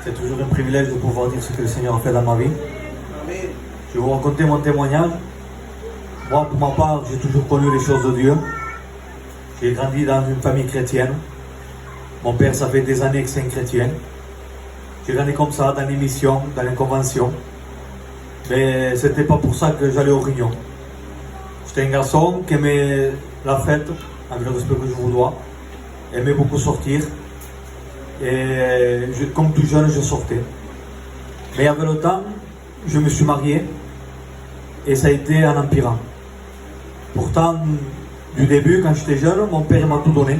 C'est toujours un privilège de pouvoir dire ce que le Seigneur a fait dans ma vie. Je vais vous raconter mon témoignage. Moi, pour ma part, j'ai toujours connu les choses de Dieu. J'ai grandi dans une famille chrétienne. Mon père, ça fait des années que c'est un chrétien. J'ai grandi comme ça, dans les missions, dans les conventions. Mais c'était pas pour ça que j'allais aux réunions. J'étais un garçon qui aimait la fête, avec le respect que je vous dois. Aimait beaucoup sortir. Et comme tout jeune, je sortais. Mais avec le temps, je me suis marié. Et ça a été en empirant. Pourtant, du début, quand j'étais jeune, mon père m'a tout donné.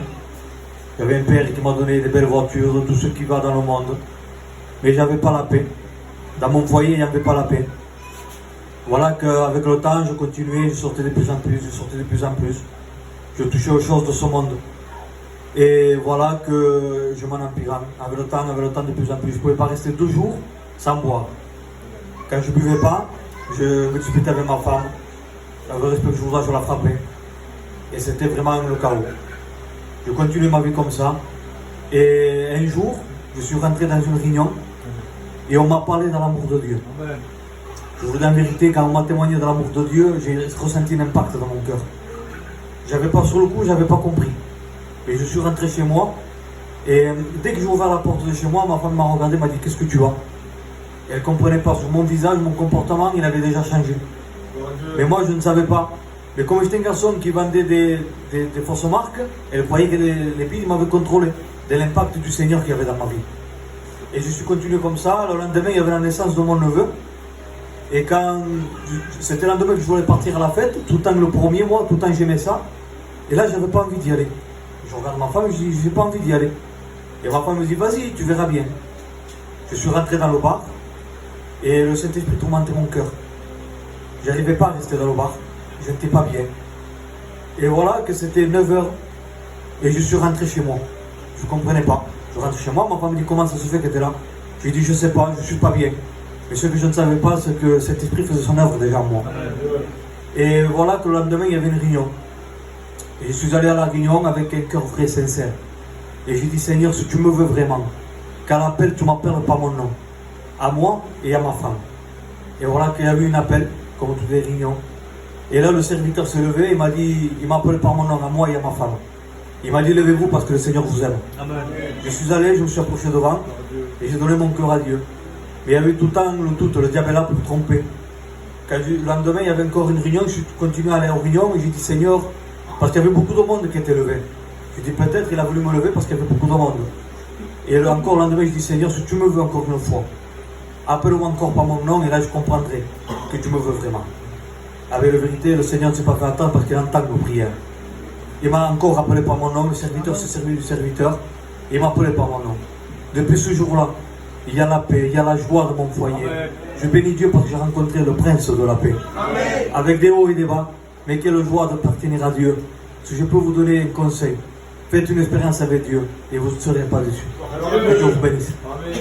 J'avais un père qui m'a donné des belles voitures, tout ce qui va dans le monde. Mais j'avais pas la paix. Dans mon foyer, il n'y avait pas la paix. Voilà qu'avec le temps, je continuais, je sortais de plus en plus, Je touchais aux choses de ce monde. Et voilà que je m'en empirais. Avec le temps, de plus en plus. Je ne pouvais pas rester 2 jours sans boire. Quand je ne buvais pas, je me disputais avec ma femme. Avec le respect que je vous dois, je la frappais. Et c'était vraiment le chaos. Je continuais ma vie comme ça. Et un jour, je suis rentré dans une réunion et on m'a parlé de l'amour de Dieu. Amen. Je vous dis en vérité, quand on m'a témoigné de l'amour de Dieu, j'ai ressenti un impact dans mon cœur. J'avais pas sur le coup, j'avais pas compris. Et je suis rentré chez moi et dès que j'ai ouvert la porte de chez moi, ma femme m'a regardé, m'a dit qu'est-ce que tu as? Et elle ne comprenait pas, sur mon visage, mon comportement, il avait déjà changé. Mais moi je ne savais pas. Mais comme j'étais un garçon qui vendait des fausses marques, elle croyait que les billes m'avaient contrôlé de l'impact du Seigneur qu'il y avait dans ma vie. Et je suis continué comme ça. Le lendemain, il y avait la naissance de mon neveu. Et quand c'était le lendemain que je voulais partir à la fête, tout le temps le premier mois, tout le temps j'aimais ça. Et là, je n'avais pas envie d'y aller. Je regarde ma femme et je dis, j'ai pas envie d'y aller. Et ma femme me dit, vas-y, tu verras bien. Je suis rentré dans le bar et le Saint-Esprit tourmentait mon cœur. Je n'arrivais pas à rester dans le bar. Je n'étais pas bien. Et voilà que c'était 9h et je suis rentré chez moi. Je ne comprenais pas. Je rentre chez moi, ma femme me dit comment ça se fait que tu es là. Je lui dis je ne sais pas, je ne suis pas bien. Mais ce que je ne savais pas, c'est que cet esprit faisait son œuvre déjà en moi. Et voilà que le lendemain, il y avait une réunion. Et je suis allé à la réunion avec un cœur vrai, sincère. Et j'ai dit Seigneur, si tu me veux vraiment, qu'à l'appel, tu m'appelles par mon nom. À moi et à ma femme. Et voilà qu'il y a eu un appel, comme toutes les réunions. Et là, le serviteur s'est levé, il m'a dit, il m'appelle par mon nom, à moi et à ma femme. Il m'a dit, levez-vous parce que le Seigneur vous aime. Amen. Je suis allé, je me suis approché devant, et j'ai donné mon cœur à Dieu. Mais il y avait tout le temps le doute, le diable est là pour me tromper. Le lendemain, il y avait encore une réunion, je suis continué à aller aux réunions, et j'ai dit, Seigneur, parce qu'il y avait beaucoup de monde qui était levé. J'ai dit, peut-être il a voulu me lever parce qu'il y avait beaucoup de monde. Et encore le lendemain, je dis, Seigneur, si tu me veux encore une fois, appelle-moi encore par mon nom, et là, je comprendrai que tu me veux vraiment. Avec la vérité, le Seigneur ne s'est pas fait attendre parce qu'il entend nos prières. Il m'a encore appelé par mon nom, le serviteur s'est servi du serviteur, et il m'a appelé par mon nom. Depuis ce jour-là, il y a la paix, il y a la joie de mon foyer. Amen. Je bénis Dieu parce que j'ai rencontré le prince de la paix. Amen. Avec des hauts et des bas, mais quelle joie d'appartenir à Dieu. Si je peux vous donner un conseil, faites une expérience avec Dieu et vous ne serez pas déçus. Que Dieu vous bénisse. Amen.